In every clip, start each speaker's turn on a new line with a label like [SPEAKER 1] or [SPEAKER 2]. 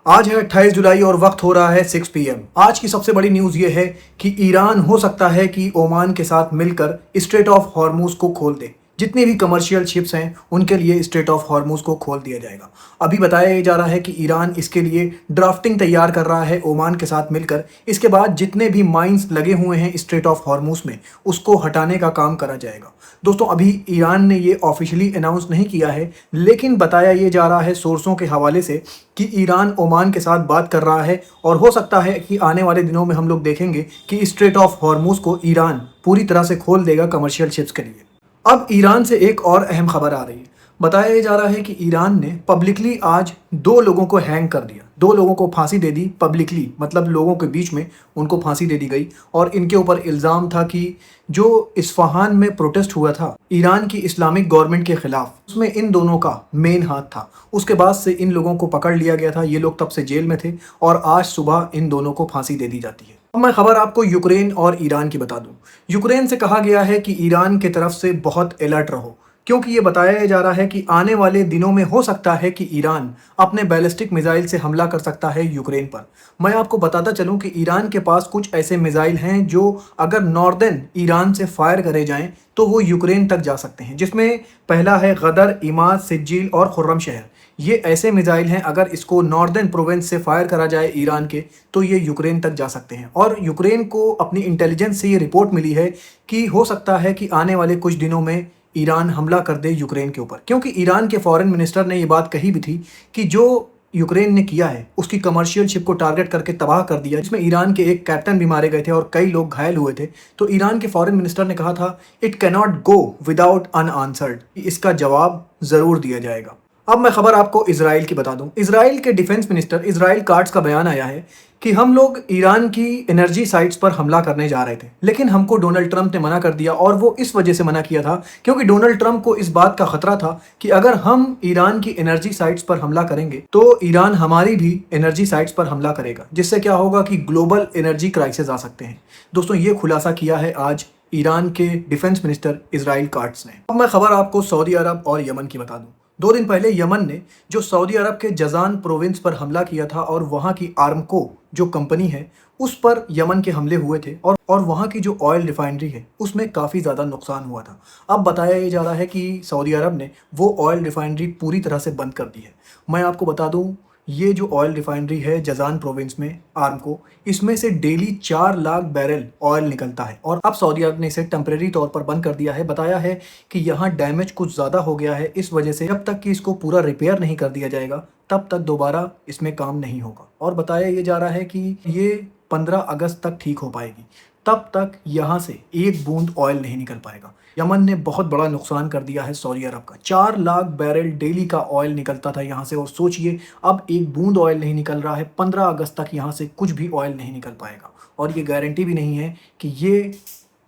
[SPEAKER 1] आज है 28 जुलाई और वक्त हो रहा है 6 PM। आज की सबसे बड़ी न्यूज़ ये है कि ईरान हो सकता है कि ओमान के साथ मिलकर स्ट्रेट ऑफ हॉर्मुज को खोल दे। जितनी भी कमर्शियल शिप्स हैं उनके लिए स्ट्रेट ऑफ हॉर्मुज को खोल दिया जाएगा। अभी बताया जा रहा है कि ईरान इसके लिए ड्राफ्टिंग तैयार कर रहा है ओमान के साथ मिलकर। इसके बाद जितने भी माइंस लगे हुए हैं स्ट्रेट ऑफ हॉर्मुज में उसको हटाने का काम करा जाएगा। दोस्तों, अभी ईरान ने ये ऑफिशियली अनाउंस नहीं किया है, लेकिन बताया ये जा रहा है सोर्सों के हवाले से कि ईरान ओमान के साथ बात कर रहा है और हो सकता है कि आने वाले दिनों में हम लोग देखेंगे कि स्ट्रेट ऑफ हॉर्मुज को ईरान पूरी तरह से खोल देगा कमर्शियल शिप्स के लिए। अब ईरान से एक और अहम खबर आ रही है। बताया ये जा रहा है कि ईरान ने पब्लिकली आज 2 लोगों को हैंग कर दिया, 2 लोगों को फांसी दे दी पब्लिकली, मतलब लोगों के बीच में उनको फांसी दे दी गई। और इनके ऊपर इल्ज़ाम था कि जो इस्फहान में प्रोटेस्ट हुआ था ईरान की इस्लामिक गवर्नमेंट के खिलाफ, उसमें इन दोनों का मेन हाथ था। उसके बाद से इन लोगों को पकड़ लिया गया था, ये लोग तब से जेल में थे और आज सुबह इन दोनों को फांसी दे दी जाती है। अब मैं खबर आपको यूक्रेन और ईरान की बता दूं। यूक्रेन से कहा गया है कि ईरान की तरफ से बहुत अलर्ट रहो, क्योंकि ये बताया जा रहा है कि आने वाले दिनों में हो सकता है कि ईरान अपने बैलिस्टिक मिसाइल से हमला कर सकता है यूक्रेन पर। मैं आपको बताता चलूं कि ईरान के पास कुछ ऐसे मिसाइल हैं जो अगर नॉर्दर्न ईरान से फायर करे जाएं तो वो यूक्रेन तक जा सकते हैं, जिसमें पहला है गदर, इमाद, सिज्जिल और खुर्रम शहर। ये ऐसे मिसाइल हैं, अगर इसको नॉर्दर्न प्रोविंस से फायर करा जाए ईरान के तो ये यूक्रेन तक जा सकते हैं। और यूक्रेन को अपनी इंटेलिजेंस से ये रिपोर्ट मिली है कि हो सकता है कि आने वाले कुछ दिनों में ईरान हमला कर दे यूक्रेन के ऊपर, क्योंकि ईरान के फॉरेन मिनिस्टर ने ये बात कही भी थी कि जो यूक्रेन ने किया है उसकी कमर्शियल शिप को टारगेट करके तबाह कर दिया, जिसमें ईरान के एक कैप्टन भी मारे गए थे और कई लोग घायल हुए थे। तो ईरान के फॉरेन मिनिस्टर ने कहा था it cannot go without unanswered, इसका जवाब ज़रूर दिया जाएगा। अब मैं खबर आपको इजराइल की बता दूं। इजराइल के डिफेंस मिनिस्टर इजराइल काट्स का बयान आया है कि हम लोग ईरान की एनर्जी साइट्स पर हमला करने जा रहे थे, लेकिन हमको डोनाल्ड ट्रंप ने मना कर दिया। और वो इस वजह से मना किया था क्योंकि डोनाल्ड ट्रंप को इस बात का खतरा था कि अगर हम ईरान की एनर्जी साइट्स पर हमला करेंगे तो ईरान हमारी भी एनर्जी साइट्स पर हमला करेगा, जिससे क्या होगा कि ग्लोबल एनर्जी क्राइसिस आ सकते हैं। दोस्तों, ये खुलासा किया है आज ईरान के डिफेंस मिनिस्टर इजराइल काट्स ने। अब मैं खबर आपको सऊदी अरब और यमन की बता दूं। 2 दिन पहले यमन ने जो सऊदी अरब के जजान प्रोविंस पर हमला किया था और वहाँ की आर्मको जो कंपनी है उस पर यमन के हमले हुए थे और वहाँ की जो ऑयल रिफाइनरी है उसमें काफ़ी ज़्यादा नुकसान हुआ था। अब बताया ये जा रहा है कि सऊदी अरब ने वो ऑयल रिफाइनरी पूरी तरह से बंद कर दी है। मैं आपको बता दूँ, ये जो ऑयल रिफाइनरी है जजान प्रोविंस में आर्मको, इसमें से डेली 4 लाख बैरल ऑयल निकलता है और अब सऊदी अरब ने इसे टेम्परेरी तौर पर बंद कर दिया है। बताया है कि यहाँ डैमेज कुछ ज़्यादा हो गया है, इस वजह से जब तक कि इसको पूरा रिपेयर नहीं कर दिया जाएगा तब तक दोबारा इसमें काम नहीं होगा। और बताया ये जा रहा है कि ये 15 अगस्त तक ठीक हो पाएगी, तब तक यहाँ से एक बूंद ऑयल नहीं निकल पाएगा। यमन ने बहुत बड़ा नुकसान कर दिया है सऊदी अरब का। 4 लाख बैरल डेली का ऑयल निकलता था यहाँ से और सोचिए अब एक बूंद ऑयल नहीं निकल रहा है। 15 अगस्त तक यहाँ से कुछ भी ऑयल नहीं निकल पाएगा और ये गारंटी भी नहीं है कि ये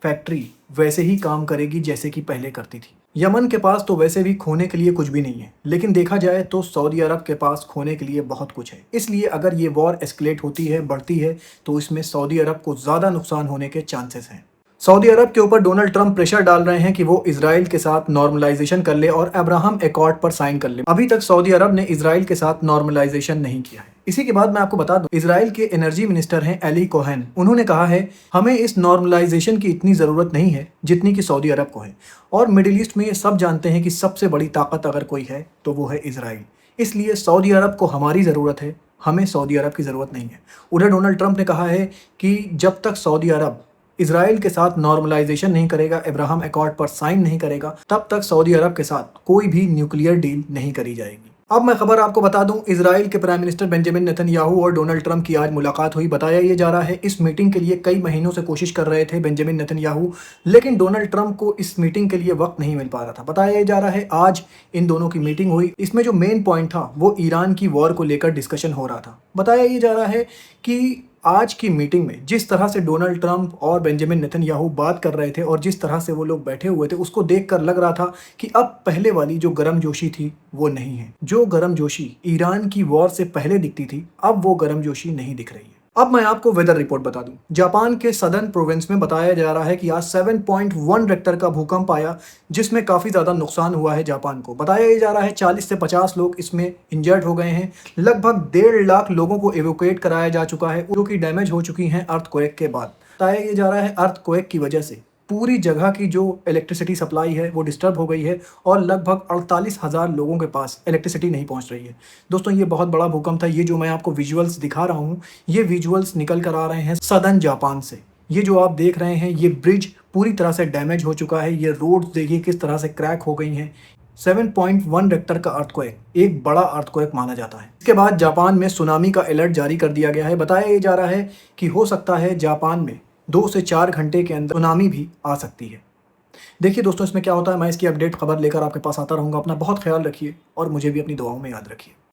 [SPEAKER 1] फैक्ट्री वैसे ही काम करेगी जैसे कि पहले करती थी। यमन के पास तो वैसे भी खोने के लिए कुछ भी नहीं है, लेकिन देखा जाए तो सऊदी अरब के पास खोने के लिए बहुत कुछ है। इसलिए अगर ये वॉर एस्केलेट होती है, बढ़ती है, तो इसमें सऊदी अरब को ज़्यादा नुकसान होने के चांसेस हैं। सऊदी अरब के ऊपर डोनाल्ड ट्रंप प्रेशर डाल रहे हैं कि वो इजराइल के साथ नॉर्मलाइजेशन कर ले और अब्राहम एकॉर्ड पर साइन कर ले। अभी तक सऊदी अरब ने इजराइल के साथ नॉर्मलाइजेशन नहीं किया है। इसी के बाद मैं आपको बता दूं, इजराइल के एनर्जी मिनिस्टर हैं एली कोहेन। उन्होंने कहा है हमें इस नॉर्मलाइजेशन की इतनी ज़रूरत नहीं है जितनी कि सऊदी अरब को है। और मिडिल ईस्ट में ये सब जानते हैं कि सबसे बड़ी ताकत अगर कोई है तो वो है इजराइल। इसलिए सऊदी अरब को हमारी ज़रूरत है, हमें सऊदी अरब की ज़रूरत नहीं है। उधर डोनाल्ड ट्रंप ने कहा है कि जब तक सऊदी अरब इजराइल के साथ नॉर्मलाइजेशन नहीं करेगा, अब्राहम एकॉर्ड पर साइन नहीं करेगा, तब तक सऊदी अरब के साथ कोई भी न्यूक्लियर डील नहीं करी जाएगी। अब मैं खबर आपको बता दूं, इजराइल के प्राइम मिनिस्टर बेंजामिन नेतन्याहू और डोनाल्ड ट्रंप की आज मुलाकात हुई। बताया ये जा रहा है इस मीटिंग के लिए कई महीनों से कोशिश कर रहे थे बेंजामिन नेतन्याहू, लेकिन डोनाल्ड ट्रंप को इस मीटिंग के लिए वक्त नहीं मिल पा रहा था। बताया ये जा रहा है आज इन दोनों की मीटिंग हुई। इसमें जो मेन पॉइंट था वो ईरान की वॉर को लेकर डिस्कशन हो रहा था। बताया ये जा रहा है कि आज की मीटिंग में जिस तरह से डोनाल्ड ट्रंप और बेंजामिन नेतन्याहू बात कर रहे थे और जिस तरह से वो लोग बैठे हुए थे, उसको देखकर लग रहा था कि अब पहले वाली जो गर्मजोशी थी वो नहीं है। जो गर्मजोशी ईरान की वॉर से पहले दिखती थी, अब वो गर्मजोशी नहीं दिख रही है। अब मैं आपको वेदर रिपोर्ट बता दूं। जापान के सदर्न प्रोविंस में बताया जा रहा है कि आज 7.1 रेक्टर का भूकंप आया, जिसमें काफ़ी ज़्यादा नुकसान हुआ है जापान को। बताया ये जा रहा है 40 से 50 लोग इसमें इंजर्ड हो गए हैं। लगभग 1.5 लाख लोगों को एवोक्यूएट कराया जा चुका है, जो कि डैमेज हो चुकी हैं अर्थक्वेक के बाद। बताया ये जा रहा है अर्थक्वेक की वजह से पूरी जगह की जो इलेक्ट्रिसिटी सप्लाई है वो डिस्टर्ब हो गई है और लगभग 48,000 लोगों के पास इलेक्ट्रिसिटी नहीं पहुंच रही है। दोस्तों, ये बहुत बड़ा भूकंप था। ये जो मैं आपको विजुअल्स दिखा रहा हूँ, ये विजुअल्स निकल कर आ रहे हैं सदर्न जापान से। ये जो आप देख रहे हैं, ये ब्रिज पूरी तरह से डैमेज हो चुका है। ये रोड्स देखिए किस तरह से क्रैक हो गई हैं। 7.1 रेक्टर का अर्थक्वेक एक बड़ा अर्थक्वेक माना जाता है। इसके बाद जापान में सुनामी का अलर्ट जारी कर दिया गया है। बताया ये जा रहा है कि हो सकता है जापान में 2 से 4 घंटे के अंदर सुनामी भी आ सकती है। देखिए दोस्तों, इसमें क्या होता है, मैं इसकी अपडेट खबर लेकर आपके पास आता रहूँगा। अपना बहुत ख्याल रखिए और मुझे भी अपनी दुआओं में याद रखिए।